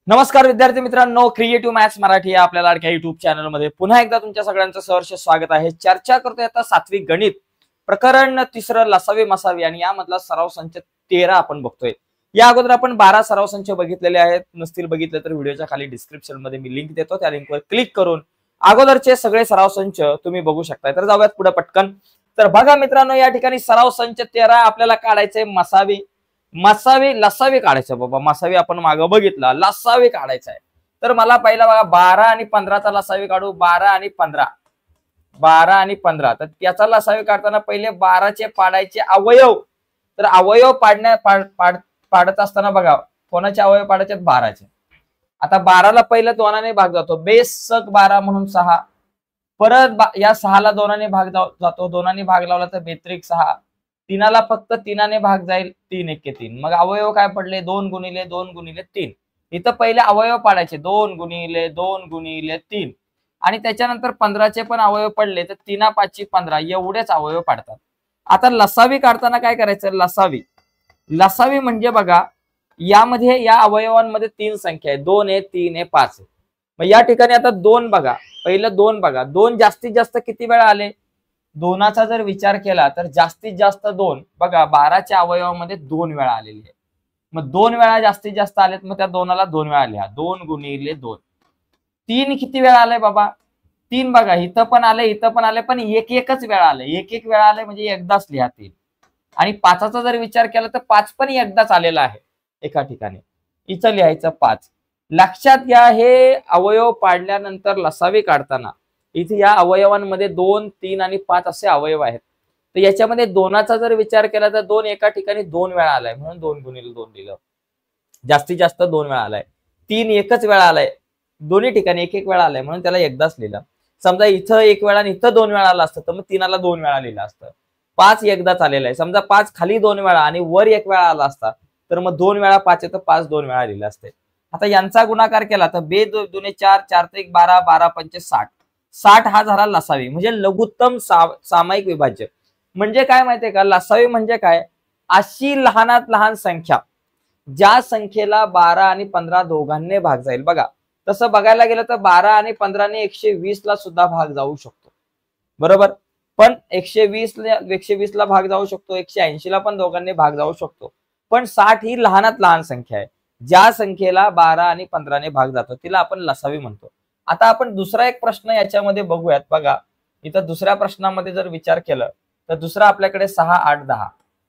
नमस्कार विद्यार्थी मित्रांनो, क्रिएटिव्ह मॅथ्स मराठी या आपल्या लाडक्या युट्यूब चॅनलमध्ये पुन्हा एकदा तुमच्या सगळ्यांचं सहर्ष स्वागत आहे। चर्चा करतोय आता 7वी गणित प्रकरण 3 लसावी मसावी आणि यामधला सराव संच 13 आपण बघतोय। या अगोदर आपण 12 सराव संच बघितलेले आहेत। नसतील बघितले तर व्हिडिओच्या खाली डिस्क्रिप्शन मध्ये मी लिंक देतो, त्या लिंकवर क्लिक करून अगोदरचे सगळे सराव संच तुम्ही बघू शकता। तर जाऊयात पुढे पटकन। तर बघा मित्रांनो, या ठिकाणी सराव संच 13 आपल्याला काढायचे मसावी मसावी लसावी काढायचं बाबा। मसावी आपण मागे बघितला, लसावी काढायचा आहे। तर मला पहिला बघा 12 आणि 15चा लसावी काढू। 12 आणि 15, 12 आणि 15, तर त्याचा लसावी काढताना पहिले 12चे पाडायचे अवयव। तर अवयव पाडत असताना बघा कोणाचे अवयव पाडायचे? 12चे। आता 12ला पहिलं दोनाने भाग जातो, बेस सक 12 म्हणून 6, परत या 6ला दोनाने भाग जातो, दोनाने भाग लावला तर बेत्रिक 6, तीनाला फक्त तीनाने भाग जाईल, 3 एके 3। मग अवयव काय पडले? 2 गुणिले 2 गुणिले 3। इथं पहिले अवयव पाडायचे 2 गुणिले 2 गुणिले 3 आणि त्याच्यानंतर 15चे पण अवयव पडले तर 3 5 15 एवढेच अवयव पाडतात। आता लसावी काढताना काय करायचं? लसावी म्हणजे बघा यामध्ये या अवयवांमध्ये 3 संख्या आहे, 2 आहे, 3 आहे, 5 आहे। मग या ठिकाणी आता 2 बघा, पहिलं 2 बघा, 2 जास्तीत जास्त किती वेळा आले? दोनाचा जर विचार केला तर जास्तीत जास्त 2 बघा 12च्या अवयवामध्ये 2 वेळा आलेली आहे। मग 2 वेळा जास्तीत जास्त आलेत, मग त्या 2ला 2 वेळा लिहा, 2 गुणिले 2। 3 किती वेळा आले बाबा? 3 बघा इथं पण आले, इथं पण आले, पण एकच वेळा आले, एक वेळा आले म्हणजे एकदाच लिहा 3। आणि 5चा जर विचार केला तर 5 पण एकदाच आलेला आहे एका ठिकाणी, इथं लिहायचं 5। लक्षात घ्या, हे अवयव पाडल्यानंतर लसावी काढताना इथे या अवयवांमध्ये 2, 3 आणि 5 असे अवयव आहेत। तर याच्यामध्ये दोनाचा जर विचार केला तर 2 एका ठिकाणी 2 वेळा आलाय म्हणून 2 गुणिले 2 लिहिलं, जास्तीत जास्त 2 वेळा आलाय। 3 एकच वेळा आलाय, दोन्ही ठिकाणी एक वेळा आलाय म्हणून त्याला एकदाच लिहिलं। समजा इथं 1 वेळा आणि इथं 2 वेळा आला असतं तर मग 3ला 2 वेळा लिहिलं असतं। 5 एकदाच आलेला आहे, समजा 5 खाली 2 वेळा आणि वर 1 वेळा आला असता तर मग 2 वेळा 5 आहे तर 5 2 वेळा लिहिलं असते। आता यांचा गुणाकार केला तर बे 2 4, 4 1 12, 12 5 60, 60 हा झाला लसावी म्हणजे लघुत्तम सामायिक विभाज्य। म्हणजे काय माहितीये का, लसावी म्हणजे काय? अशी लहानात लहान संख्या ज्या संख्येला 12 आणि 15 दोघांनी भाग जाईल। बघा तसं बघायला गेलं तर 12 आणि 15ने 120 ला सुद्धा भाग जाऊ शकतो, बरोबर। पण 120 ला भाग जाऊ शकतो, 180 ला पण दोघांनी भाग जाऊ शकतो, पण 60 ही लहानात लहान संख्या आहे। ज्या संख्येला 12 आणि 15ने भाग जातो तिला आपण लसावी म्हणतो। आता आपण दुसरा एक प्रश्न याच्यामध्ये बघूयात। बघा इथं दुसऱ्या प्रश्नामध्ये जर विचार केला तर दुसरा आपल्याकडे 6 8 10,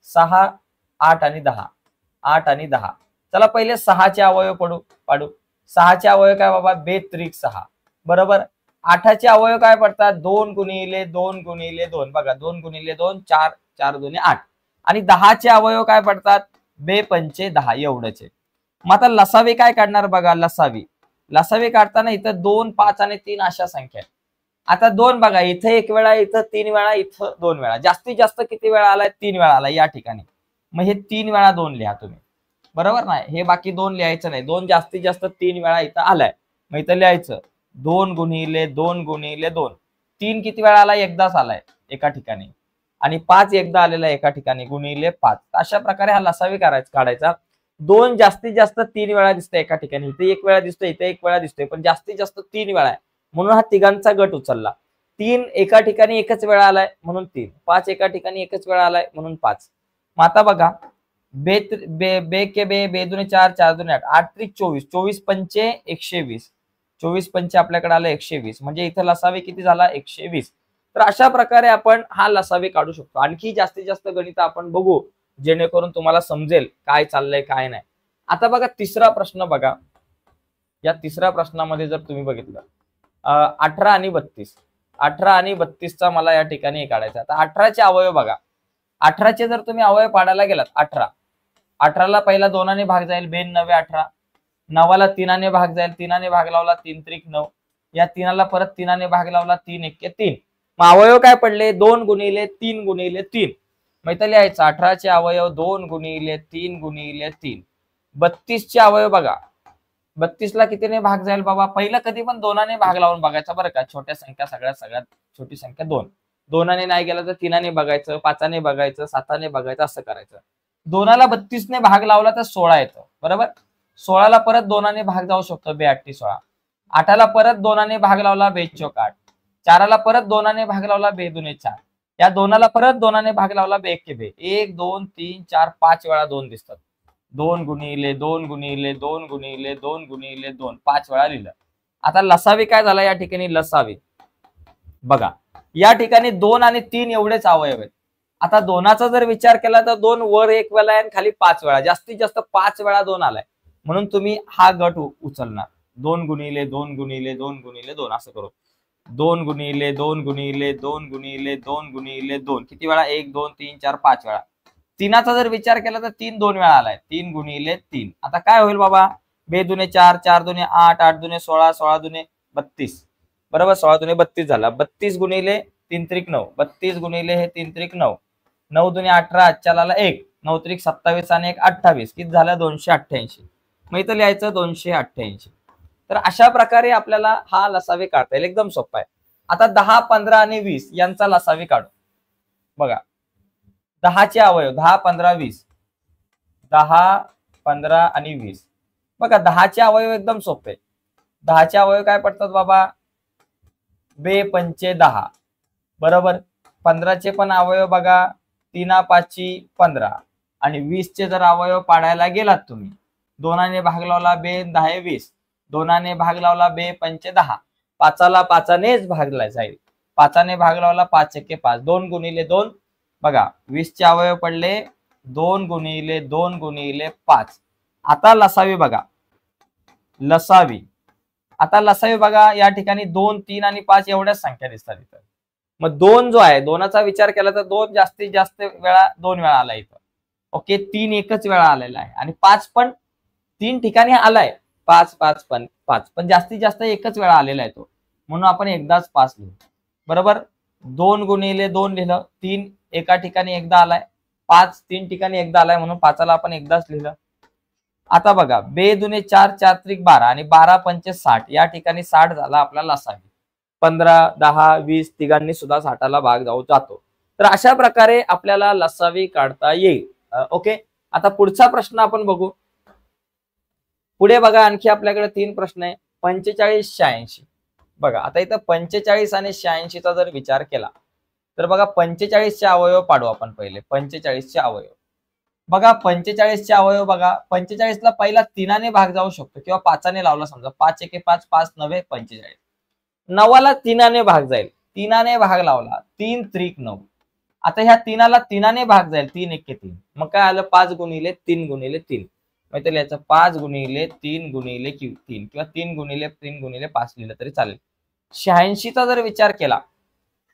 6 8 आणि 10, 8 आणि 10। चला पहिले 6चे अवयव पाडू। 6चे अवयव काय बाबा? बेत्रिक 6, बरोबर। 8चे अवयव काय पडतात? 2 गुणिले 2 गुणिले 2, बघा 2 गुणिले 2 4, 4 2 8। आणि 10चे अवयव काय पडतात? बे पंचे 10 एवढंच आहे। मग आता लसावी काय काढणार? बघा लसावी काढताना इथं 2 5 आणि 3 अशा संख्या आहेत। आता 2 बघा इथं 1 वेळा, इथं 3 वेळा, इथं 2 वेळा, जास्तीत जास्त किती वेळा आलाय? 3 वेळा आलाय या ठिकाणी। मग हे 3 वेळा 2 लिहा तुम्ही, बरोबर ना। हे बाकी 2 लिहायचं नाही, 2 जास्तीत जास्त 3 वेळा इथं आलाय, मग इथं लिहायचं 2 गुणिले 2 गुणिले 2। 3 किती वेळा आलाय? एकदाच आलाय एका ठिकाणी, आणि 5 एकदा आलेला एका ठिकाणी, गुणिले 5। अशा प्रकारे हा लसावी काढायचा। 2 जास्तीत जास्त 3 वेळा दिसतोय एका ठिकाणी, इथे 1 वेळा दिसतोय, इथे 1 वेळा दिसतोय, पण जास्तीत जास्त 3 वेळा आहे म्हणून हा तिघांचा गट उचलला। 3 एका ठिकाणी एकच वेळा आलाय म्हणून 3, 5 एका ठिकाणी एकच वेळा आलाय म्हणून 5। मग आता बघा बे के बे 2 4, 4 2 8, 8 3 24, 24 पंचे 120, 24 पंचे आपल्याकडे आलं 120, म्हणजे इथं लसावी किती झाला? 120। तर अशा प्रकारे आपण हा लसावी काढू शकतो। आणखी जास्तीत जास्त गणित आपण बघू जेणेकरून तुम्हाला समजेल काय चाललंय काय नाही। आता बघा तिसरा प्रश्न बघा, या तिसऱ्या प्रश्नामध्ये जर तुम्ही बघितलं 18 आणि 32, 18 आणि 32चा मला या ठिकाणी काढायचा। आता 18चे अवयव बघा, 18चे जर तुम्ही अवयव पाडायला गेलात, 18ला पहिला 2ने भाग जाईल, 2 9 18, 9ला 3ने भाग जाईल, 3ने भाग लावला 3 त्रिक 9, या 3ला परत 3ने भाग लावला 3 एके 3। मग अवयव काय पडले? 2 गुणिले 3 गुणिले 3। मग इथं लिहायचं 18चे अवयव 2 गुणिले 3 गुणिले 3। 32चे अवयव बघा, 32ला कितीने भाग जाईल बाबा? पहिलं कधी पण 2ने भाग लावून बघायचा बरं का। छोट्या संख्या सगळ्यात छोटी संख्या 2, 2ने नाही गेला तर 3ने बघायचं, 5ने बघायचं, 7ने बघायचं, असं करायचं। 2ला 32ने भाग लावला तर 16 येतं, बरोबर। 16ला परत 2ने भाग जाऊ शकतो, 2×8 = 16. 8ला परत 2ने भाग लावला, 2×4 = 8. 4ला परत 2ने भाग लावला, 2×2 = 4. या 2ला परत 2ने भाग लावला, 2×1 = 2. 1 2 3 4 5 वेळा 2 दिसतात. 2 गुणिले 2 गुणिले 2 गुणिले 2 गुणिले 2 5 वेळा लिहिलं. आता लसावी काय झाला या ठिकाणी? लसावी बघा, या ठिकाणी 2 आणि 3 एवढेच अवयव आहेत. आता 2चा जर विचार केला तर 2 वर 1 वेळा आणि खाली 5 वेळा, जास्तीत जास्त 5 वेळा 2 आलाय. म्हणून तुम्ही हा गट उचलणार. 2 गुणिले 2 गुणिले 2 गुणिले 2 असं करू. 2 गुणिले 2 गुणिले 2 गुणिले 2 गुणिले 2 किती वेळा? 1 2 3 4 5 वेळा. 3चा जर विचार केला तर 3 2 वेळा आलाय. 3 गुणिले 3. आता काय होईल बाबा? 2 दुणे 4 4 दुणे 8 8 दुणे 16 16 दुणे 32. बरोबर, 16 दुणे 32 झाला. 32 गुणिले 3 त्रिक 9. 32 गुणिले हे 3 त्रिक 9. 9 दुणे 18, आजच्याला 1. 9 त्रिक 27 आणि 1 28. किती झालं? 288. मग इथं लिहायचं 288. तर अशा प्रकारे आपल्याला हा लसावी काढता येईल. एकदम सोपा आहे. आता 10 15 आणि 20 यांचा लसावी काढू. बघा, 10चे अवयव 10 15 20. 10 15 आणि 20. बघा, 10चे अवयव एकदम सोपे. 10चे अवयव काय पडतात बाबा? 2 पंचे 10. बरोबर. 15चे पण अवयव बघा, 3 5 15. आणि 20चे जर अवयव पाडायला गेलात तुम्ही, 2ने भाग लावला 2 10 20. 2ने भाग लावला 2 पंचे 10. 5ला 5नेच भागला जाईल. 5ने भाग लावला 5 1 5. 2 गुणिले 2. बघा, 20चे अवयव पडले 2 गुणिले 2 गुणिले 5. आता लसावी बघा, लसावी. आता लसावी बघा, या ठिकाणी 2 3 आणि 5 एवढ्याच संख्या दिसतात इथं. मग 2 जो आहे, 2चा विचार केला तर 2 जास्तीत जास्त वेळा 2 वेळा आला इथं. ओके, 3 एकच वेळा आलेला आहे. आणि 5 पण 3 ठिकाणी आलाय. 5 5 पण जास्तीत जास्त एकच वेळा आलेला आहे तो. म्हणून आपण एकदाच 5 लिहू. बरोबर. 2 गुणिले 2 लिहिलं. 3 एका ठिकाणी एकदा आलाय. 5 3 ठिकाणी एकदा आलाय, म्हणून 5ला आपण एकदाच लिहिलं. आता बघा, 2 दुणे 4 4 त्रिक 12 आणि 12 पंचे 60. या ठिकाणी 60 झाला आपला लसावी. 15 10 20 तिघांनी सुद्धा 60ला भाग जातो. तर अशा प्रकारे आपल्याला लसावी काढता येईल. ओके, आता पुढचा प्रश्न आपण बघू. पुढे बघा, आणखी आपल्याकडे 3 प्रश्न आहे. 45 86. बघा, आता इथं 45 आणि 86चा जर विचार केला तर बघा, 45चे अवयव पाडू आपण पहिले. 45चे अवयव बघा, 45चे अवयव बघा, 45ला पहिला 3ने भाग जाऊ शकतो किंवा 5ने लावला. समजा 5 1 5 5 9 45. 9ला 3ने भाग जाईल. 3ने भाग लावला, 3 त्रिक 9. आता ह्या 3ला 3ने भाग जाईल, 3 1 3. मग काय आलं? 5 गुणिले 3 गुणिले 3. मग तर याचं 5 गुणिले 3 गुणिले 3 किंवा 3 गुणिले 3 गुणिले 5 लिहिलं तरी चालेल. 86चा जर विचार केला,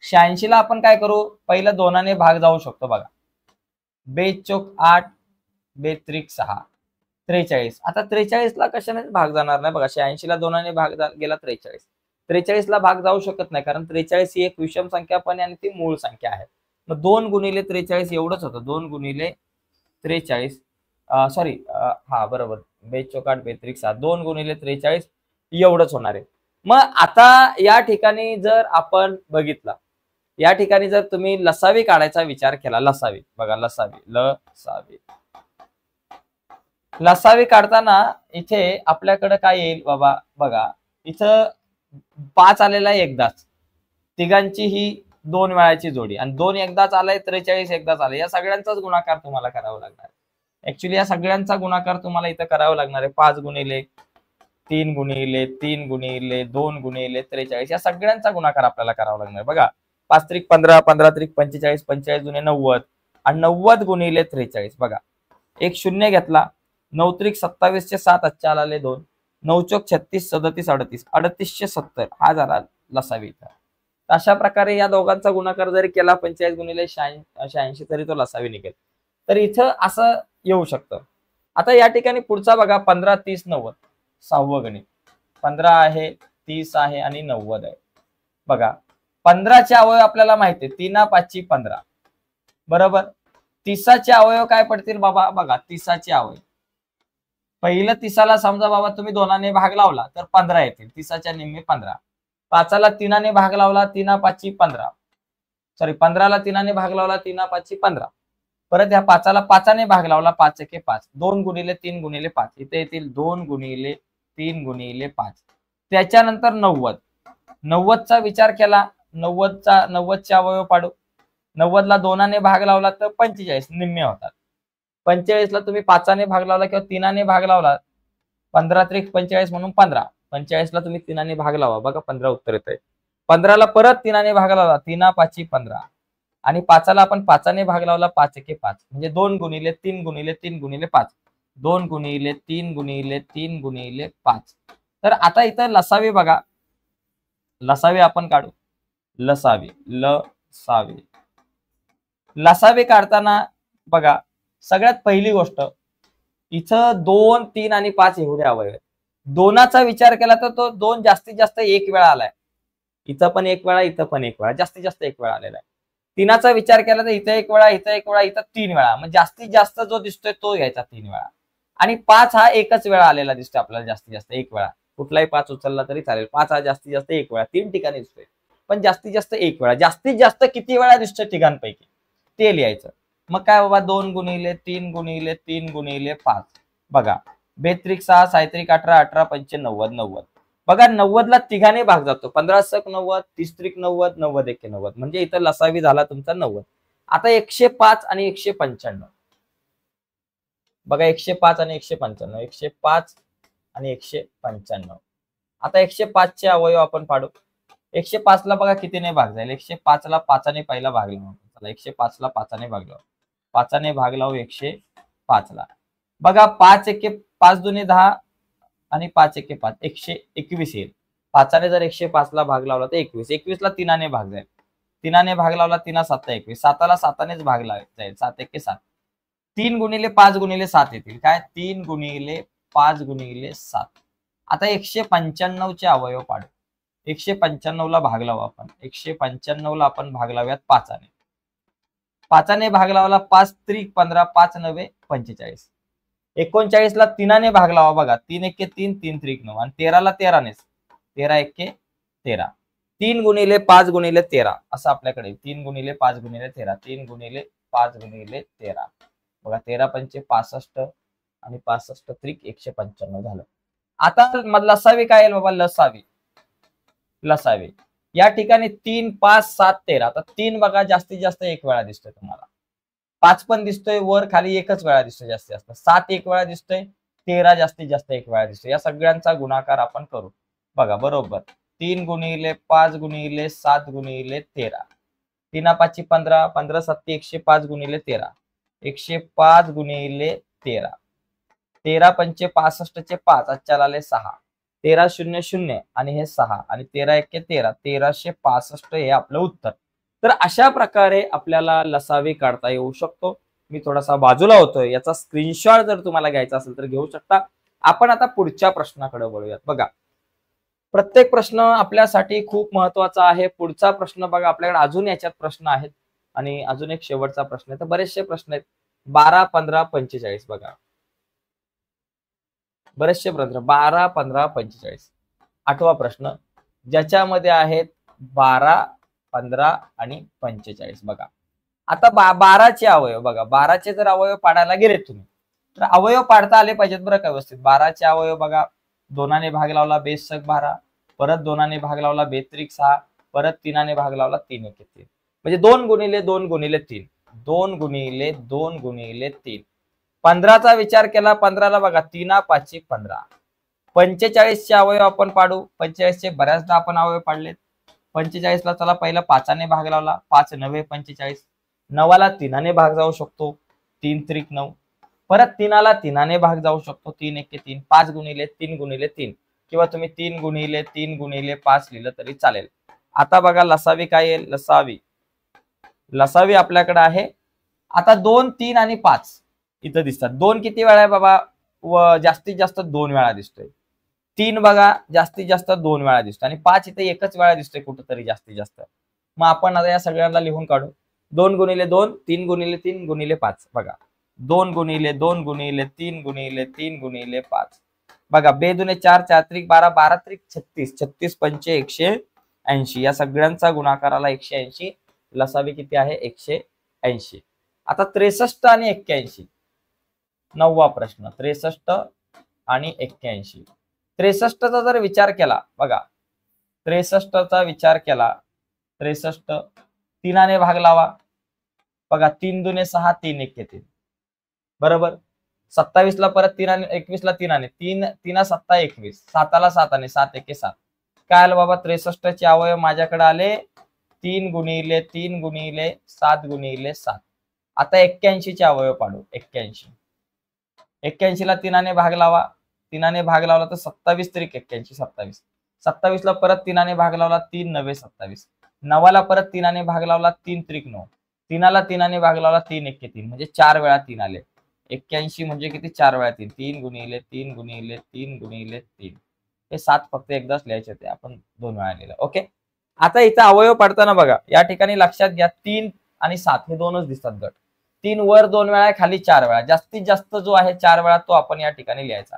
86ला आपण काय करू? पहिलं 2ने भाग जाऊ शकतो बघा. 2 चोक 8, 2 त्रिक 6, 43. आता 43ला कशाने भाग जाणार नाही बघा. 86ला 2ने भाग गेला 43. 43ला भाग जाऊ शकत नाही, कारण 43 ही एक विषम संख्या पण आणि ती मूळ संख्या आहे. मग 2 गुणिले 43 एवढंच होतं. 2 गुणिले 43 सॉरी हा बरोबर, 2 चोक 8 2 त्रिक 6. 2 गुणिले 43 एवढंच होणार आहे. मग आता या ठिकाणी जर आपण बघितला, या ठिकाणी जर तुम्ही लसावी काढायचा विचार केला, लसावी बघा, लसावी काढताना इथे आपल्याकडे काय येईल बाबा? बघा, इथं 5 आलेला आहे एकदाच. तिघांची ही 2 वेळाची जोडी आणि 2 एकदाच आलाय, 43 एकदाच आलाय. या सगळ्यांचाच गुणाकार तुम्हाला करावा लागणार आहे. ऍक्च्युली या सगळ्यांचा गुणाकार तुम्हाला इथं करावा लागणार आहे. 5 गुणिले 3 गुणिले 3 गुणिले 2 गुणिले 43 या सगळ्यांचा गुणाकार आपल्याला करावा लागणार. बघा, 5 त्रिक 15 15 त्रिक 45 45 दुणे 90 आणि 90 गुणिले 43. बघा, एक शून्य घेतला. 9 त्रिक 27 चे 7, आजच्या आले 2. 9 चोक 36 37 38 3870 हा झाला लसावी. अशा प्रकारे या दोघांचा गुणाकार जरी केला 45 गुणिले 86 तरी तो लसावी निघेल. तर इथं असं येऊ शकतं. आता या ठिकाणी पुढचा बघा, 15 30 90 6वं गणित. 15 आहे, 30 आहे आणि 90 आहे. बघा, 15चे अवयव आपल्याला माहिती आहे. 3 5 15. बरोबर. 30चे अवयव काय पडतील बाबा? बघा, 30चे अवयव पहिलं 30ला समजा बाबा तुम्ही 2ने भाग लावला तर 15 येतील. 30च्या निम्मे 15. 5ला 3ने भाग लावला, 3 5 15. सॉरी, 15ला 3ने भाग लावला, 3 5 15. परत ह्या 5ला 5ने भाग लावला, 5 एके 5, 2 गुणिले 3 गुणिले 5, इथे येतील 2 गुणिले 3 गुणिले 5. त्याच्यानंतर 90. 90चा विचार केला, 90चे अवयव पाडू. 90ला 2ने भाग लावला तर 45 निम्मे होतात. 45ला तुम्ही 5ने भाग लावला किंवा 3ने भाग लावला, 15 त्रिक 45 म्हणून 15. 45ला तुम्ही 3ने भाग लावा, बघा 15 उत्तर येतंय. 15ला परत 3ने भाग लावला, 3 5 15, आणि 5ला आपण 5ने भाग लावला, 5 एके 5, म्हणजे 2 गुणिले 3 गुणिले 3 गुणिले 5, 2 गुणिले 3 गुणिले 3 गुणिले 5. तर आता इथं लसावी बघा, लसावी आपण काढू. लसावी लसावी काढताना बघा, सगळ्यात पहिली गोष्ट इथं 2, 3 आणि 5 एवढे अवयव आहेत. 2चा विचार केला तर तो 2 जास्तीत जास्त एक वेळा आलाय, इथं पण एक वेळा, इथं पण एक वेळा, जास्तीत जास्त एक वेळा आलेला आहे. 3चा विचार केला तर इथं एक वेळा, इथं एक वेळा, इथं 3 वेळा, म्हणजे जास्तीत जास्त जो दिसतोय तो घ्यायचा 3 वेळा. आणि 5 हा एकच वेळा आलेला दिसतोय आपल्याला, जास्तीत जास्त एक वेळा. कुठलाही 5 उचलला तरी चालेल. 5 हा जास्तीत जास्त एक वेळा 3 ठिकाणी दिसतोय, पण जास्तीत जास्त एक वेळा. जास्तीत जास्त किती वेळा दिसतोय तिघांपैकी ते लिहायचं. मग काय बाबा, 2 गुणिले 3 गुणिले 3 गुणिले 5, बघा 2 6 7 18 18 5 90 90. बघा 90ला तिघाने भाग जातो, 15 सक 90, 30 90, 90 एके 90, म्हणजे इथं लसावी झाला तुमचा 90. आता 105 आणि 195 बघा, 105 आणि 195, 105 आणि 195. आता 105 चे अवयव आपण पाडू. 105ला बघा कितीने भाग जाईल, 105ला 5ने पहिला भाग लावू. चला 105ला 5ने भाग लावू, 5ने भाग लावू 105ला. बघा 5 एके 5 दुने 10 आणि 5 एके 5, 121 येईल. 5ने जर 105ला भाग लावला तर 21. 21ला 3ने भाग जाईल, 3ने भाग लावला, 3 7 21, 7ला 7नेच भाग जाईल, 7 एके 7. 3 गुणिले 5 गुणिले 7 येतील, काय 3 गुणिले 5 गुणिले 7. आता 195चे अवयव पाडू. 195ला भाग लावू आपण, 195ला आपण भाग लावूयात 5ने. 5ने भाग लावला, 5 त्रिक 15, 5 9 45. 39ला 3ने भाग लावा, बघा 3 एके 3, 3 त्रिक 9, आणि 13ला 13नेच, 13 एके 13. 3 गुणिले 5 गुणिले 13 असं आपल्याकडे, 3 गुणिले 5 गुणिले 13, 3 गुणिले 5 गुणिले 13, बघा 13 पंचे 65 आणि 65 त्रिक 195 झालं. आता लसावी काय आहे बाबा, लसावी या ठिकाणी 3 5 7 13. आता 3 बघा जास्तीत जास्त एक वेळा दिसतोय तुम्हाला, 5 पण दिसतोय, वर खाली एकच वेळा दिसतोय जास्तीत जास्त, 7 एक वेळा दिसतोय, 13 जास्तीत जास्त एक वेळा दिसतोय. या सगळ्यांचा गुणाकार आपण करू, बघा बरोबर 3 गुणिले 5 गुणिले 7 गुणिले 13, 3 5 15, 15 7 105 गुणिले 13, 105 गुणिले 13, 13 पंचे 65 चे 5, आजच्या आले 6, 13 0 0 आणि हे 6, आणि 13 एके 13, 1365 हे आपलं उत्तर. तर अशा प्रकारे आपल्याला लसावी काढता येऊ शकतो. मी थोडासा बाजूला होतोय, याचा स्क्रीनशॉट जर तुम्हाला घ्यायचा असेल तर घेऊ शकता. आपण आता पुढच्या प्रश्नाकडे वळूयात. बघा प्रत्येक प्रश्न आपल्यासाठी खूप महत्वाचा आहे. पुढचा प्रश्न बघा, आपल्याकडे अजून याच्यात प्रश्न आहेत आणि अजून एक शेवटचा प्रश्न आहे. तर बरेचसे प्रश्न आहेत. 12 15 45 बघा, बरेचसे प्रश्न 12 15 45. 8वा प्रश्न ज्याच्यामध्ये आहेत 12 15 आणि 45. बघा आता 12चे अवयव बघा, 12चे जर अवयव पाडायला गेले तुम्ही तर अवयव पाडता आले पाहिजेत बरं का व्यवस्थित. 12चे अवयव बघा, 2ने भाग लावला 2 सक 12, परत 2ने भाग लावला 2 त्रिक 6, परत 3ने भाग लावला 3 एके 3, म्हणजे 2 गुणिले 2 गुणिले 3, 2 गुणिले 2 गुणिले 3. 15चा विचार केला, 15ला बघा 3 5 15. 45चे अवयव आपण पाडू. 45चे बऱ्याचदा आपण अवयव पाडलेत. 45ला चला पहिला 5ने भाग लावला, 5 9 45, 9ला 3ने भाग जाऊ शकतो, 3 त्रिक 9, परत 3ला 3ने भाग जाऊ शकतो, 3 एके 3, 5 गुणिले 3 गुणिले 3, किंवा तुम्ही 3 गुणिले 3 गुणिले 5 लिहिलं तरी चालेल. आता बघा लसावी काय येईल, लसावी आपल्याकडे आहे. आता 2 3 आणि 5 इथं दिसतात. 2 किती वेळा आहे बाबा, व जास्तीत जास्त 2 वेळा दिसतोय. 3 बघा जास्तीत जास्त 2 वेळा दिसतो, आणि 5 इथे एकच वेळा दिसतोय कुठंतरी जास्तीत जास्त. मग आपण आता या सगळ्यांना लिहून काढू. 2 गुणिले 2, 3 गुणिले 3 गुणिले 5, बघा 2 गुणिले 2 गुणिले 3 गुणिले 3 गुणिले 5, बघा 2 दुने 4, 4 त्रिक 12, 12 त्रिक 36, 36 पंचे 180. या सगळ्यांचा गुणाकाराला 180. लसावी किती आहे, 180. आता 63 आणि 81, 9वा प्रश्न, 63 आणि 81. 63चा जर विचार केला बघा, 63चा विचार केला, 63 3ने भाग लावा बघा, 3 दुने 6, 3 एके 3 बरोबर. 27 ला परत 3 आणि 21 ला 3 आणि 3 3 7 21, 7 7 आणि 7 एके 7. काय आलं बाबा, 63 चे अवयव माझ्याकडे आले 3 गुणिले 3 गुणिले 7 गुणिले 7. आता 81 चे अवयव पाडू. 81 ला 3ने भाग लावा, 3ने भाग लावला तर 27 त्रिक 81, 27. 27 ला परत 3ने भाग लावला, 3 9 27. 9 ला परत 3ने भाग लावला, 3 त्रिक 9. 3 ला 3ने भाग लावला, 3 एके 3, म्हणजे 4 वेळा 3 आले. 81 म्हणजे किती, 4 वेळा 3, 3 गुणिले 3 गुणिले 3 गुणिले 3. हे 7 फक्त एकदाच लिहायचे होते, आपण 2 वेळा लिहिलं. ओके. आता इथं अवयव पाडताना बघा, या ठिकाणी लक्षात घ्या 3 आणि 7 हे दोनच दिसतात गट. 3 वर 2 वेळा, खाली 4 वेळा. जास्तीत जास्त जो आहे 4 वेळा तो आपण या ठिकाणी लिहायचा.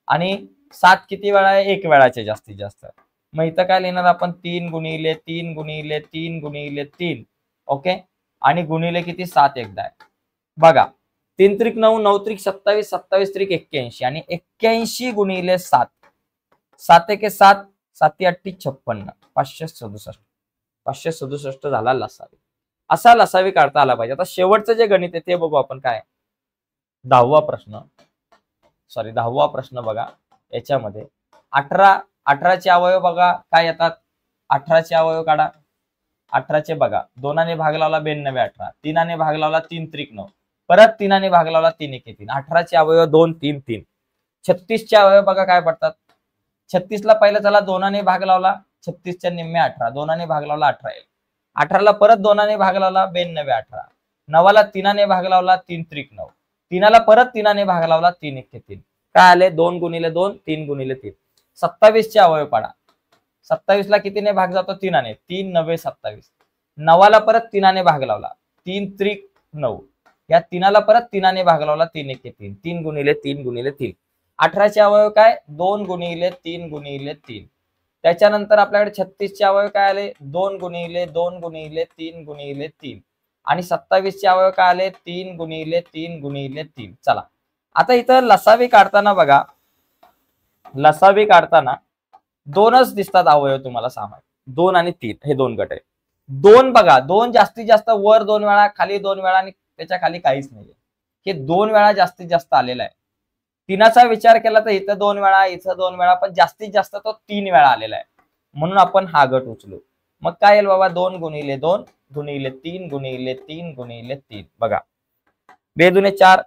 आणि 7 किती वेळा आहे, 1 वेळाचे जास्तीत जास्त. मग इथं काय लिहिणार आपण, 3 गुणिले 3 गुणिले 3 गुणिले 3. ओके. आणि गुणिले किती, 7 एकदा आहे बघा. 3 त्रिक 9, 9 त्रिक 27, 27 त्रिक 81 आणि 81 गुणिले 7, 7 एके 7, 7 8 56, 567. 567 झाला लसावी. असा लसावी काढता आला पाहिजे. आता शेवटचं जे गणित आहे ते बघू आपण काय. 10वा प्रश्न बघा. याच्यामध्ये 18चे अवयव बघा काय येतात. 18चे अवयव काढा. 18चे बघा, 2ने भाग लावला 92 18, 3ने भाग लावला 3 त्रिक 9, परत 3ने भाग लावला 3 एके 3. 18चे अवयव 2 3 3. 36चे अवयव बघा काय पडतात. 36 ला पहिला चला 2ने भाग लावला, 36 च्या निम्मे 18, 2ने भाग लावला 18 येईल. 18 ला परत 2ने भाग लावला 92 18, 9 ला 3ने भाग लावला 3 त्रिक 9, 3 ला परत 3ने भाग लावला 3 एके 3. काय आले, 2 गुणिले 2 3 गुणिले 3. 27 चे अवयव पाडा. 27 ला कितीने भाग जातो, 3ने, 3 9 27. 9 ला परत 3ने भाग लावला, 3 त्रिक 9, या 3 ला परत 3ने भाग लावला 3 एके 3, 3 गुणिले 3 गुणिले 3. 18चे अवयव काय, 2 गुणिले 3 गुणिले 3. त्याच्यानंतर आपल्याकडे 36चे अवयव काय आले, 2 गुणिले 2 गुणिले 3 गुणिले 3. आणि 27चे अवयव काय आले, 3 गुणिले 3 गुणिले 3. चला आता इथं लसावी काढताना बघा, लसावी काढताना दोनच दिसतात अवयव तुम्हाला सामायिक. 2 आणि 3 हे दोन गट आहे. 2 बघा, 2 जास्तीत जास्त वर 2 वेळा, खाली 2 वेळा आणि त्याच्या खाली काहीच नाहीये. हे 2 वेळा जास्तीत जास्त आलेला आहे. 3चा विचार केला तर इथं 2 वेळा, इथं 2 वेळा, पण जास्तीत जास्त तो 3 वेळा आलेला आहे. म्हणून आपण हा गट उचलू. मग काय येईल बाबा, 2 गुणिले 2 गुणिले 3 गुणिले 3 गुणिले 3. बघा, 2 दुने 4,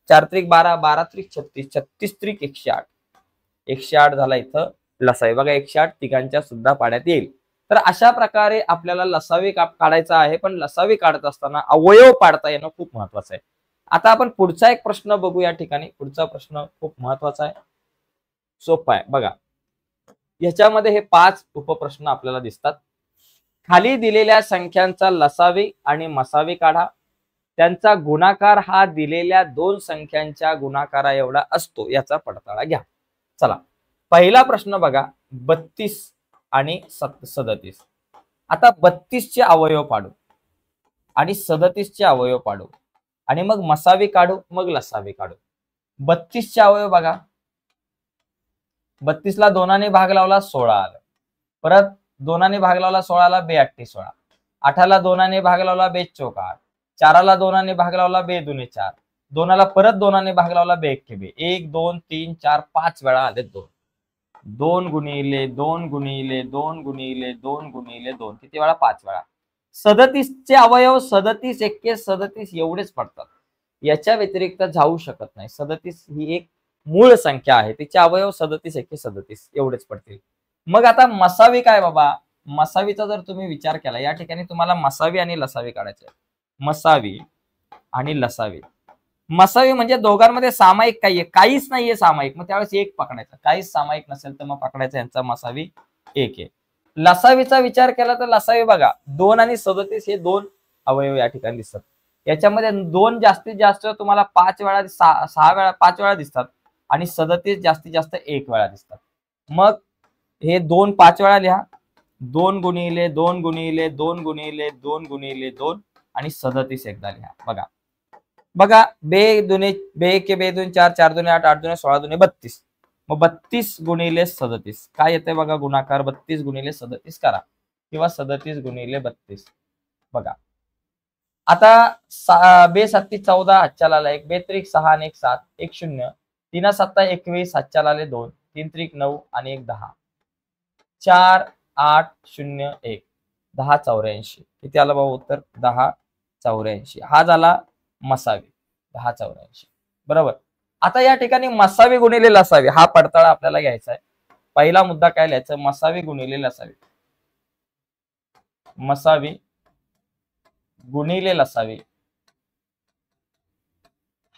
4 त्रिक 12, 12 त्रिक 36, 36 त्रिक 108. 108 झाला इथं लसावी. बघा 108 तिघांच्या सुद्धा पाड्यात येईल. तर अशा प्रकारे आपल्याला लसावी काढायचा आहे, पण लसावी काढत असताना अवयव पाडता येणं खूप महत्वाचं आहे. आता आपण पुढचा एक प्रश्न बघू. या ठिकाणी पुढचा प्रश्न खूप महत्वाचा आहे, सोपा आहे. बघा, याच्यामध्ये हे 5 उपप्रश्न आपल्याला दिसतात. खाली दिलेल्या संख्यांचा लसावी आणि मसावी काढा. त्यांचा गुणाकार हा दिलेल्या 2 संख्यांच्या गुणाकारा एवढा असतो, याचा पडताळा घ्या. चला पहिला प्रश्न बघा, 32 आणि 37. आता 32 चे अवयव पाडू आणि 37 चे अवयव पाडू आणि मग मसावी काढू, मग लसावी काढू. 32 चे अवयव बघा, 32 ला 2ने भाग लावला 16 आलं, परत 2ने भाग लावला 16 ला 2 8 16, 8 ला 2ने भाग लावला 2 4 8, 4 ला 2ने भाग लावला 2 2 4, 2 ला परत 2ने भाग लावला 2 1 2, 1 2 3 4 5 वेळा आले 2. 2 गुणिले 2 गुणिले 2 गुणिले 2 गुणिले 2 किती वेळा, 5 वेळा. 37 चे अवयव 37 1 37 एवढेच पडतात, याच्या व्यतिरिक्त जाऊ शकत नाही. 37 ही एक मूळ संख्या आहे, तिचे अवयव 37 1 37 एवढेच पडतील. मग आता मसावी काय बाबा, मसावीचा जर तुम्ही विचार केला, या ठिकाणी तुम्हाला मसावी आणि लसावी काढायचे. मसावी आणि लसावी. मसावी म्हणजे दोघांमध्ये सामायिक काही आहे, काहीच नाहीये सामायिक, मग त्यावेळेस 1 पकडायचा. काहीच सामायिक नसेल तर मग पकडायचा यांचा मसावी 1 आहे. लसावीचा विचार केला तर लसावी बघा, 2 आणि 37 हे 2 अवयव या ठिकाणी दिसतात. याच्यामध्ये 2 जास्तीत जास्त तुम्हाला 5 वेळा 6 वेळा 5 वेळा दिसतात आणि 37 जास्तीत जास्त 1 वेळा दिसतात. मग हे 2 5 वेळा लिहा. 2 गुणिले 2 गुणिले 2 गुणिले 2 गुणिले 2 आणि 37 एकदा लिहा. बघा बघा, बे दुने बे के बे दोन 4, 4 दुने 8, 8 दुने 16, दुने 32. मग 32 गुणिले 37 काय येते बघा गुणाकार. 32 गुणिले 37 करा किंवा 37 गुणिले 32. बघा आता बे 7 14 हातच्या आला 1, बे त्रिक 6 आणि 1 7, 1 0, 3 7 21 हातच्या आले 2, 3 त्रिक 9 आणि 1 10, 4 8 0 1, 10 84. किती आलं बाबा उत्तर 10 84. हा झाला मसावी 10 84. बरोबर. आता या ठिकाणी मसावी गुणिले लसावी हा पडताळा आपल्याला घ्यायचा आहे. पहिला मुद्दा काय लिहायचा, मसावी गुणिले लसावी. मसावी गुणिले लसावी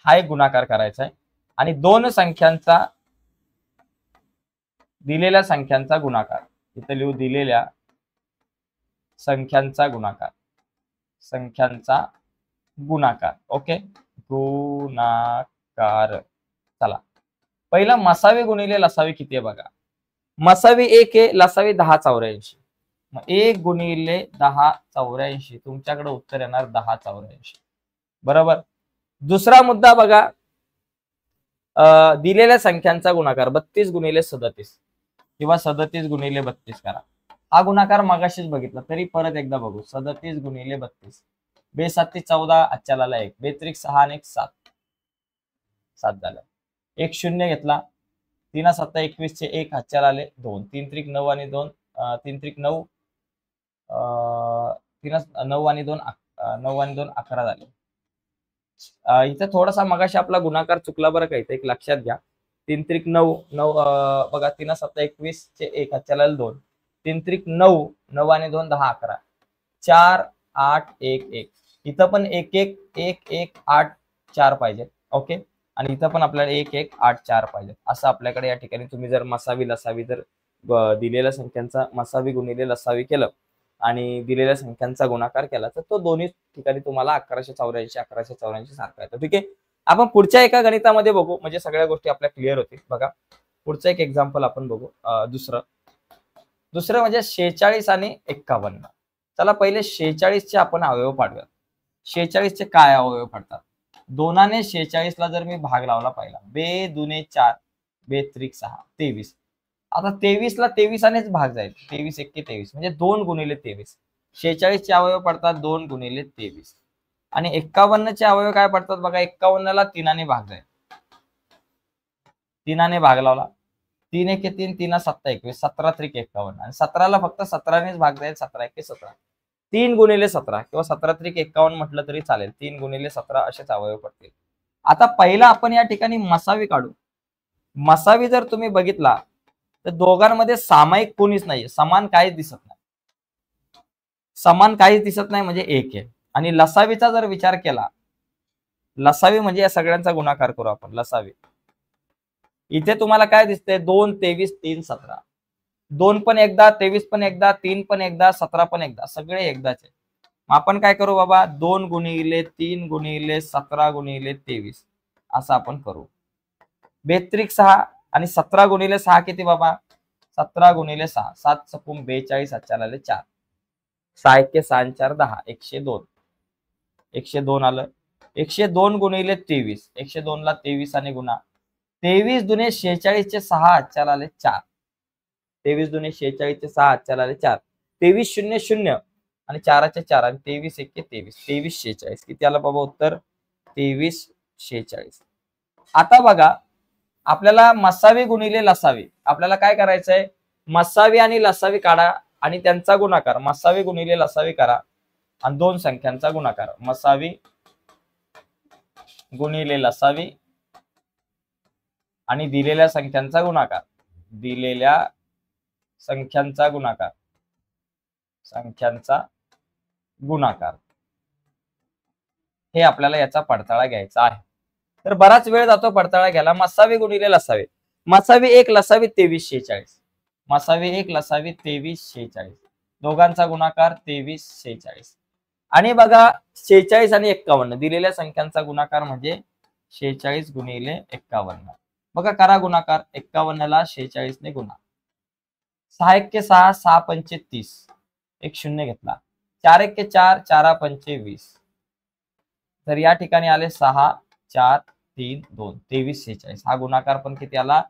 हा एक गुणाकार करायचा आहे आणि दोन संख्यांचा दिलेल्या संख्यांचा गुणाकार. इथे लिहू दिलेल्या संख्यांचा गुणाकार. संख्यांचा गुणाकार. ओके गुणाकार. चला पहिला मसावी गुणिले लसावी किती आहे बघा. मसावी 1 आहे, लसावी 10 84. मग 1 गुणिले 10 84 तुमच्याकडे उत्तर येणार 10 84. बरोबर. दुसरा मुद्दा बघा, दिलेल्या संख्यांचा गुणाकार 32 गुणिले 37 किंवा 37 गुणिले 32 करा. हा गुणाकार मगाशीच बघितला तरी परत एकदा बघू. 37 गुणिले 32. बे 7 14 हातच्याला 1, बे त्रिक 6 आणि 1 7, 7 झालं. 1 0 घेतला, 3 7 21 चे 1 हातच्याला आले 2, 3 त्रिक 9 आणि 2, 3 त्रिक 9, 3 9 आणि 2 9 आणि 2 11 झाले. इथे थोडासा मगाशी आपला गुणाकार चुकला बरं का. इथे एक लक्षात घ्या. 3 त्रिक 9 9 बघा 3 7 21 चे 1 हातच्याला 2, 3 त्रिक 9 9 आणि 2 10 11, 4 8 1 1. इथं पण 1 1 1 1 8 4 पाहिजे. ओके. आणि इथं पण आपल्याला 1 1 8 4 पाहिजे. असं आपल्याकडे या ठिकाणी तुम्ही जर मसावी लसावी जर दिलेल्या संख्यांचा मसावी गुणिले लसावी केलं आणि दिलेल्या संख्यांचा गुणाकार केला तर तो दोन्ही ठिकाणी तुम्हाला 1184 1184 सारखा येतो. ठीक आहे. आपण पुढच्या एका गणितामध्ये बघू म्हणजे सगळ्या गोष्टी आपल्या क्लिअर होतील. बघा पुढचं एक एक्झाम्पल आपण बघू. दुसरं म्हणजे 46 आणि 51. चला पहिले 46 चे आपण अवयव पाडूया. 46 चे काय अवयव पडतात. 2 ने 46 ला जर मी भाग लावला पहिला, बे दुने 4 बे त्रिक 6 23. आता 23 ला 23 नेच भाग जाईल. 23 1 23 म्हणजे 2 गुणिले 23. 46 चे अवयव पडतात 2 गुणिले 23. आणि 51 चे अवयव काय पडतात बघा. 51 ला 3 ने भाग जाईल. 3 ने भाग लावला, 3 1 3 3 7 21 17 त्रिक 51 आणि 17 ला फक्त 17 नेच भाग जाईल. 17 1 17. 3 गुणिले 17 किंवा 17 त्रिक 51 म्हटलं तरी चालेल. 3 गुणिले 17 असेच अवयव पडतील. आता पहिला आपण या ठिकाणी मसावी काढू. मसावी जर तुम्ही बघितला तर दोघांमध्ये सामायिक कोणीच नाही, समान काहीच दिसत नाही. समान काहीच दिसत नाही म्हणजे 1 आहे. आणि लसावीचा जर विचार केला, लसावी म्हणजे या सगळ्यांचा गुणाकार करू आपण. लसावी इथे तुम्हाला काय दिसतंय 2 23 3 17. 2 पण एकदा, 23 पण एकदा, 3 पण एकदा, 17 पण एकदा, सगळे एकदाच आहे. मग आपण काय करू बाबा 2 गुणिले 3 गुणिले 17 गुणिले 23 असं आपण करू. बेत्रिक 6 आणि 17 गुणिले 6 किती बाबा. 17 गुणिले 6 7 सकून 42 हातच्याला आले 4, 6 1 6 4 10 102. 102 आलं. 102 गुणिले 23. 102 ला 23 आणि गुणा. 23 दुने 46 चे 6 हातच्याला आले 4. 23 दुने 46 चे 6 हातच्याला आले 4. 23 0 0 आणि 4 चे 4 आणि 23 1 23. 23 46. किती आलं बाबा उत्तर 23 46. आता बघा आपल्याला मसावी गुणिले लसावी आपल्याला काय करायचंय. मसावी आणि लसावी काढा आणि त्यांचा गुणाकार. मसावी गुणिले लसावी करा आणि दोन संख्यांचा गुणाकार. मसावी गुणिले लसावी आणि दिलेल्या संख्यांचा गुणाकार. दिलेल्या संख्यांचा गुणाकार. संख्यांचा गुणाकार हे आपल्याला याचा पडताळा घ्यायचा आहे. तर बराच वेळ जातो पडताळा घ्यायला. मसावी गुणिले लसावी. मसावी 1 लसावी 23 46. मसावी 1 लसावी 23 46. दोघांचा गुणाकार 23 46. आणि बघा 46 आणि 51 दिलेल्या संख्यांचा गुणाकार म्हणजे 46 गुणिले 51. बघा करा गुणाकार. 51 ला 46 ने गुणा. 6 1 6 6 5 30. 1 0 घेतला. 4 1 4 4 5 20. तर या ठिकाणी आले 6 4 3 2 23 46. हा गुणाकार पण किती आला?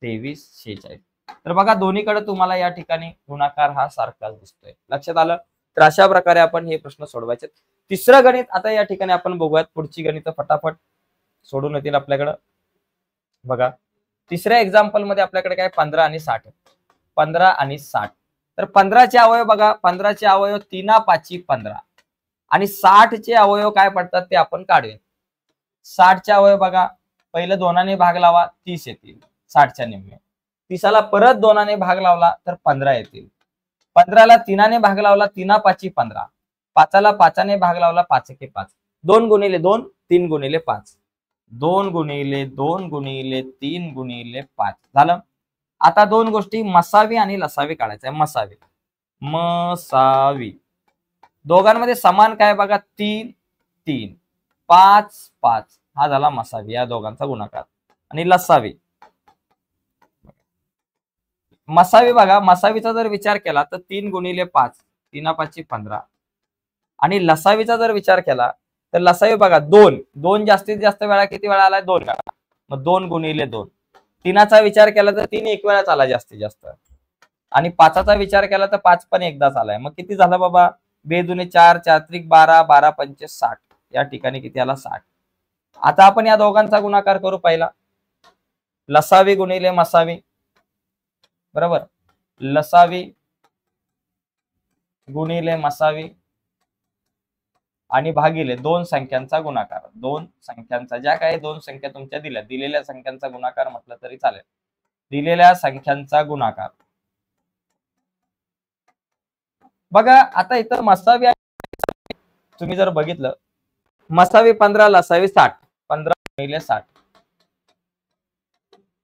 23 46. तर बघा दोन्हीकडे तुम्हाला या ठिकाणी गुणाकार हा सारखाच दिसतोय. लक्षात आलं? तर अशा प्रकारे आपण हे प्रश्न सोडवायचे. तिसरं गणित आता या ठिकाणी आपण बघूयात. पुढची गणित फटाफट सोडून येतील आपल्याकडे. बघा तिसऱ्या एक्झाम्पल मध्ये आपल्याकडे काय 15 आणि 60 आहे. 15 आणि 60. तर 15चे अवयव बघा, 15चे अवयव 3 5 15 आणि 60चे अवयव काय पडतात ते आपण काढूया. 60चे अवयव बघा, पहिलं दोनाने भाग लावा 30 येतील 60च्या निम्मे. 30ला परत दोनाने भाग लावला तर 15 येतील. 15ला 3ने भाग लावला 3 5 15. 5ला 5ने भाग लावला 5 1 5. 2 गुणिले 2 3 गुणिले 5. 2 गुणिले 2 गुणिले 3 गुणिले 5 झालं. आता दोन गोष्टी मसावी आणि लसावी काढायचं आहे. मसावी मसावी दोघांमध्ये समान काय बघा 3 3 5 5 हा झाला मसावी या दोघांचा गुणाकार. आणि लसावी मसावी बघा, मसावीचा जर विचार केला तर 3 गुणिले 5 3 5 15 आणि लसावीचा जर विचार केला तर लसावी बघा 2 2 जास्तीत जास्त वेळा किती वेळा आला? 2 वेळा. मग 2 गुणिले 2. 3चा विचार केला तर 3 एक वेळाच आला जास्तीत जास्त. आणि 5चा विचार केला तर 5 पण एकदाच आलाय. मग किती झालं बाबा? 2 दुने 4 4 त्रिक 12 12 पंचे 60. या ठिकाणी किती आला? 60. आता आपण या दोघांचा गुणाकार करू. पहिला लसावी गुणिले मसावी बरोबर, लसावी गुणिले मसावी आणि भागिले दोन संख्यांचा गुणाकार. दोन संख्यांचा ज्या काही दोन संख्या तुमच्या दिलेल्या संख्यांचा गुणाकार म्हटलं तरी चालेल. दिलेल्या संख्यांचा गुणाकार बघा. आता इथं मसावी तुम्ही जर बघितलं, मसावी 15 लसावी 60. 15 गुणिले 60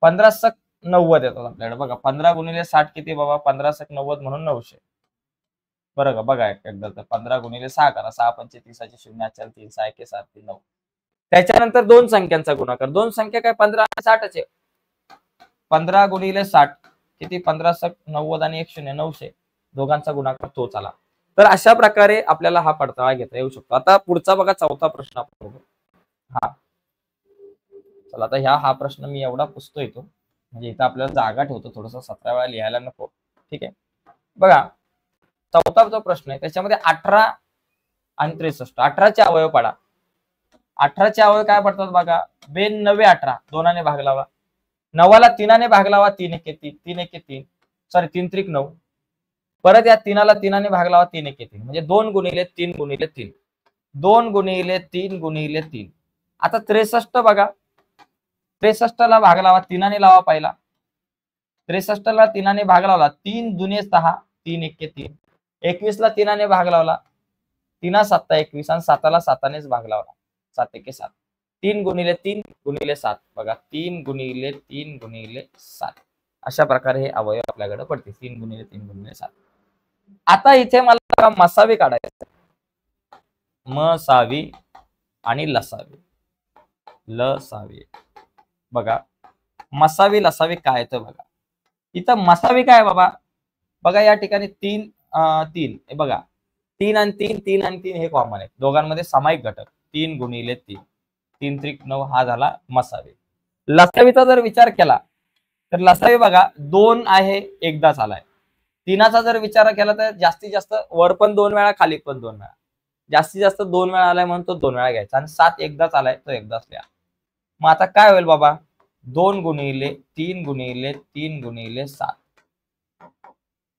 15 सक 90 येतात आपल्याकडे. बघा 15 गुणिले 60 किती बाबा? 15 सक 90 म्हणून 900. बरं का? बघा एकदा तर 15 गुणिले 6 करा. 6 पंचे 30 0 4 3 6 1 7 3 9. त्याच्यानंतर दोन संख्यांचा गुणाकार. दोन संख्या काय 15 आणि 60 आहे. 15 गुणिले 60 किती? 15 सक 90 आणि 1 0 900. दोघांचा गुणाकार तोच आला. तर अशा प्रकारे आपल्याला हा पडताळा घेता येऊ शकतो. आता पुढचा बघा चौथा प्रश्न आपण बघू. हा चला आता हा प्रश्न मी एवढा पुसतोय तो, म्हणजे इथं आपल्याला जागा ठेवतो, थोडस 17 वेळा लिहायला नको. ठीक आहे. बघा चौथा जो प्रश्न आहे त्याच्यामध्ये 18 आणि 63. 18चे अवयव पाडा. 18चे अवयव काय पडतात बघा? 2 9 18 दोनाने भाग लावा. 9ला 3ने भाग लावा 3 1 3 3 1 3 सॉरी 3 त्रिक 9. परत या 3ला 3ने भाग लावा 3 1 3 म्हणजे 2 गुणिले 3 गुणिले 3. 2 गुणिले 3 गुणिले 3. आता 63 बघा, 63ला भाग लावा 3ने लावा पहिला. 63ला 3ने भाग लावला 3 दुने 6 3 1 3. 21ला 3ने भाग लावला 3 7 21 आणि 7ला 7नेच भाग लावला 7 1 7. 3 गुणिले 3 गुणिले 7 बघा 3 गुणिले 3 गुणिले 7. अशा प्रकारे हे अवयव आपल्याकडे पडते 3 गुणिले 3 गुणिले 7. आता इथे मला मसावी काढायचं. मसावी आणि लसावी. लसावी बघा मसावी लसावी काय येतं बघा. इथं मसावी काय बाबा? बघा या ठिकाणी 3 3 हे बघा 3 आणि 3 3 आणि 3 हे कॉमन आहे. दोघांमध्ये सामायिक घटक 3 गुणिले 3 3 त्रिक 9 हा झाला मसावी. लसावीचा जर विचार केला तर लसावी बघा 2 आहे एकदाच आलाय. 3चा जर विचार केला तर जास्तीत जास्त वर पण 2 वेळा खाली पण 2 वेळा. जास्तीत जास्त 2 वेळा आलाय म्हणून तो 2 वेळा घ्यायचा. आणि 7 एकदाच आलाय तो एकदाच लिहा. मग आता काय होईल बाबा? 2 गुणिले 3 गुणिले 3 गुणिले 7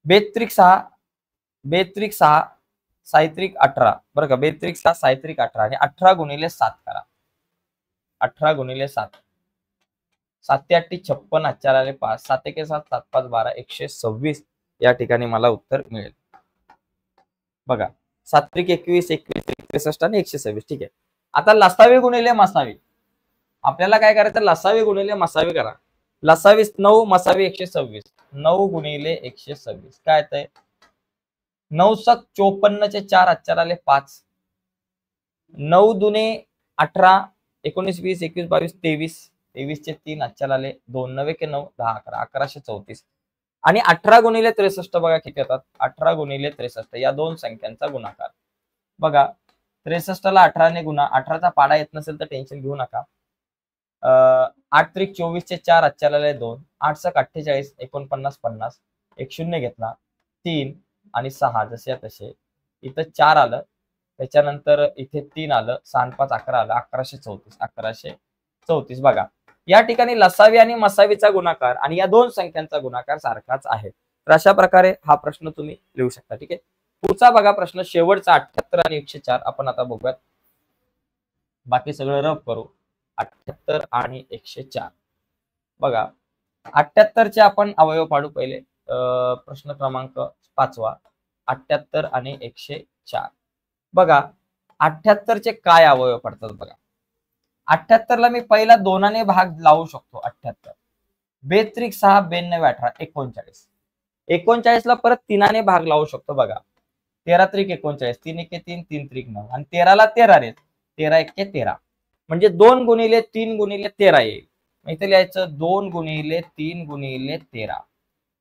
बेत्रिक 6 बेत्रिक 6 सायत्रिक 18 बरं का? बेत्रिक 6 सायत्रिक 18 आणि 18 गुणिले 7 करा. 18 गुणिले 7 7 8 56 4 आले 5 7 1 7 7 5 12 126 या ठिकाणी मला उत्तर मिळेल. बघा 7 त्रिक 21 21 63 आणि 126. ठीक आहे. आता लसावी गुणिले मसावी आपल्याला काय करायचं? लसावी गुणिले मसावी करा. लसावी 9 मसावी 126. 9 गुणिले 126 काय येतंय? 9 7 54 चे 4 4 आले 5. 9 दुने 18 19 20 21 22 23 23 चे 3 4 आले 2 9 के 9 10 11 1134. आणि 18 गुणिले 63 बघा किती येतात? 18 गुणिले 63 या दोन संख्यांचा गुणाकार. बघा 63ला 18ने गुणा, 18चा पाडा येत नसेल तर टेन्शन घेऊ नका. 8 त्रिक 24चे 4, आजच्याला 2, 8 स 48, 49 50, एक शून्य घेतला, 3 आणि 6 जसे तसे. इथं 4 आलं, त्याच्यानंतर इथे 3 आलं, 6 5 11 आलं, 1134. 1134 बघा. या ठिकाणी लसावी आणि मसावीचा गुणाकार आणि या दोन संख्यांचा गुणाकार सारखाच आहे. तर अशा प्रकारे हा प्रश्न तुम्ही लिहू शकता. ठीक आहे. पुढचा बघा प्रश्न शेवटचा 78 आणि 104 आपण आता बघूयात. बाकी सगळं रफ करू. 78 आणि 104 बघा. 78 चे आपण अवयव पाडू पहिले. प्रश्न क्रमांक 5वा 78 आणि 104 बघा. 78 चे काय अवयव पडतात बघा. 78 ला मी पहिला दोनाने भाग लावू शकतो. 78 बेत्रिक 6 92 18 39. 39 ला परत 3ने भाग लावू शकतो बघा. 13 त्रिक 39, 3 1 3, 3 त्रिक 9 आणि 13 ला 13 रे, 13 1 13 म्हणजे 2 गुणिले 3 गुणिले 13 येईल. इथे लिहायचं 2 गुणिले 3 गुणिले 13.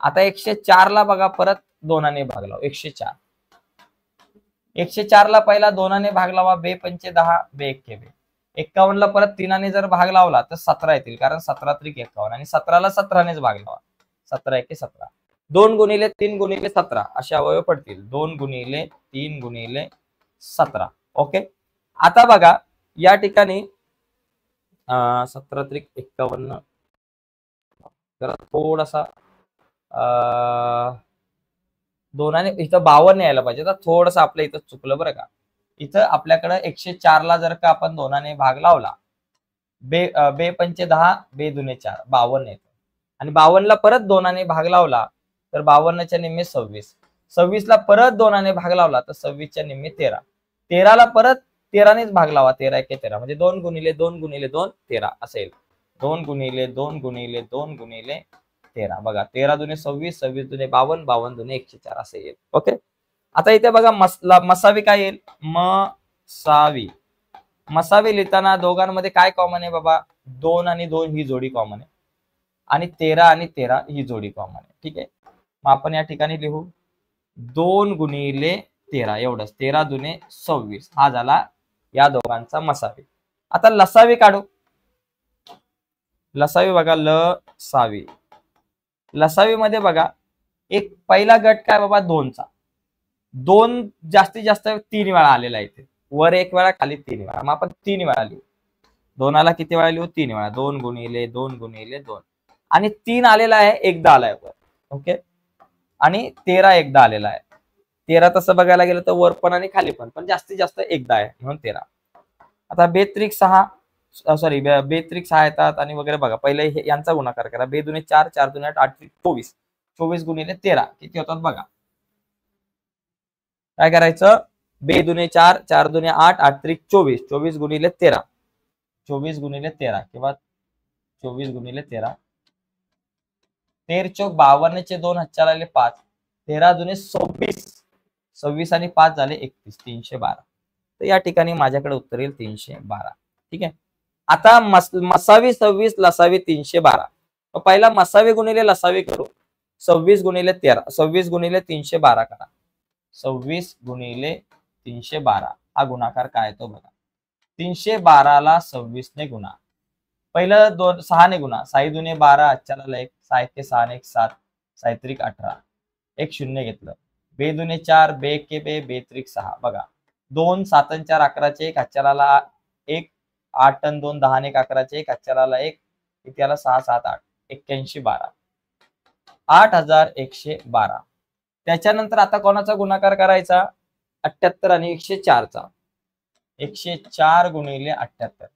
आता 104 ला बघा परत दोनाने भाग लावा. 104 104 ला पहिला दोनाने भाग लावा. 2 पंचे 10, 2 1 2. 51 ला परत 3ने जर भाग लावला तर 17 येतील, कारण 17 त्रिक 51 आणि 17 ला 17नेच भाग लावा. 17 1 17. 2 गुणिले 3 गुणिले 17 असे अवयव पडतील. 2 गुणिले 3 गुणिले 17. ओके. आता बघा या ठिकाणी 17 त्रिक 51 जरा थोडासा दोनाने इथं 52 यायला पाहिजे. तर थोडंसं आपल्या इथं चुकलं बरं का. इथं आपल्याकडे 104 ला जर का आपण दोनाने भाग लावला, बे पंचे 10, बे दुने 4, 52 येतं आणि 52 ला परत दोनाने भाग लावला तर 52च्या निम्मे 26. 26 ला परत दोनाने भाग लावला तर 26च्या निम्मे 13. 13 ला परत 13नेच भाग लावा. 13 1 13 म्हणजे 2 गुणिले 2 गुणिले 2 13 असेल. 2 गुणिले 2 गुणिले 2 गुणिले 13 बघा. 13 दुने 26, 26 दुने 52, 52 दुने 104 असे येईल. ओके. आता इथे बघा मसावी काय येईल. मसावी. मसावी लिहिताना दोघांमध्ये काय कॉमन आहे बाबा. 2 आणि 2 ही जोडी कॉमन आहे आणि 13 आणि 13 ही जोडी कॉमन आहे. ठीक आहे. मग आपण या ठिकाणी लिहू 2 गुणिले 13 एवढंच. 13 दुने 26 हा झाला या दोघांचा मसावी. आता लसावी काढू. लसावी बघा. लसावी. लसावी मध्ये बघा एक पहिला गट काय बाबा 2चा. 2 जास्तीत जास्त 3 वेळा आलेला आहे इथे. वर 1 वेळा खाली 3 वेळा. मग आपण 3 वेळा लिहू. 2 किती वेळा लिहू. 3 वेळा. 2 गुणिले 2 गुणिले 2 आणि 3 आलेला आहे एकदा आलाय वर. ओके. आणि 13 एकदा आलेला आहे. 13 तसं बघायला गेलं तर वर पण आणि खाली पण जास्तीत जास्त एकदा आहे म्हणून 13. आता बेत्रिक 6 सॉरी बेत्रिक 6 येतात आणि वगैरे बघा. पहिले यांचा गुणाकार करा. 2 दुने 4, 4 दुने 8, 8 त्रिक 24. 24 गुणिले 13 किती होतात बघा. काय करायचं. 2 दुने 4, 4 दुने 8, 8 त्रिक 24. 24 गुणिले 13. 24 गुणिले 13 किंवा 24 गुणिले 13. 13 चौक 52 चे 2 हातच्या लागले 5. 13 दुने 26. 26 आणि 5 झाले 31. 312. तर या ठिकाणी माझ्याकडे उत्तर येईल 312. ठीक आहे. आता मसावी 26 लसावी 312. पहिला मसावी गुणिले लसावी करू. 26 गुणिले 13. 26 गुणिले 312 करा. 26 गुणिले 312 हा गुणाकार काय येतो बघा. 312 ला 26 ने गुणा. पहिलं 6 ने गुणा. 6 दुने 12 आजच्याला 1, 6 1 6 1 7, 6 त्रिक 18, एक शून्य घेतलं. 2 दुने 4, 2 1 2, 2 त्रिक 6 बघा. 2 7 4 11चे 1, आजच्याला 1, 8 आणि 2 10 1 11चे 1, आजच्याला 1, इथ्याला 6 7 8, 81 12, 8112. त्याच्यानंतर आता कोणाचा गुणाकार करायचा. 78 आणि 104 चा. 104 गुणिले 78.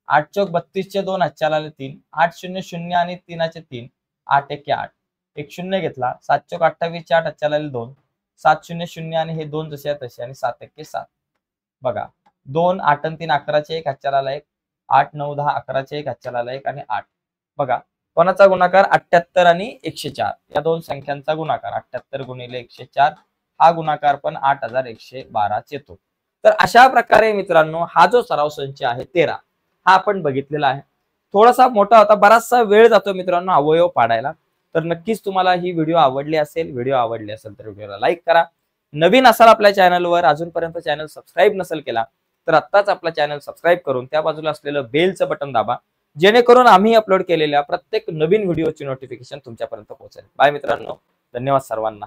8 चौक 32 चे 2 हातच्याला 3, 8 0 0 आणि 3 चे 3, 8 1 8, एक शून्य घेतला. 7 चौक 28 चे 8 हातच्याला 2, 7 0 0 आणि हे 2 जसे तसे आणि 7 1 7 बघा. 2 8 आणि 3 11चे 1, हातच्याला 1, 8 9 10 11चे 1, हातच्याला 1 आणि 8 बघा. कोणाचा गुणाकार. 78 आणि 104 या दोन संख्यांचा गुणाकार. 78 गुणिले 104 हा गुणाकार पण 8112 येतो. तर अशा प्रकारे मित्रांनो हा जो सराव संच आहे 13 हा आपण बघितलेला आहे. थोडासा मोठा होता, बराचसा वेळ जातो मित्रांनो अवयव पाडायला. तर नक्कीच तुम्हाला ही व्हिडिओ आवडली असेल. व्हिडिओ आवडली असेल तर व्हिडिओला लाईक करा. नवीन असाल आपल्या चॅनलवर, अजूनपर्यंत चॅनल सबस्क्राईब नसेल केला तर आत्ताच आपला चॅनल सबस्क्राईब करून त्या बाजूला असलेलं बेलचं बटन दाबा, जेणेकरून आम्ही अपलोड केलेल्या प्रत्येक नवीन व्हिडिओची नोटिफिकेशन तुमच्यापर्यंत पोहोचेल. बाय मित्रांनो, धन्यवाद सर्वांना.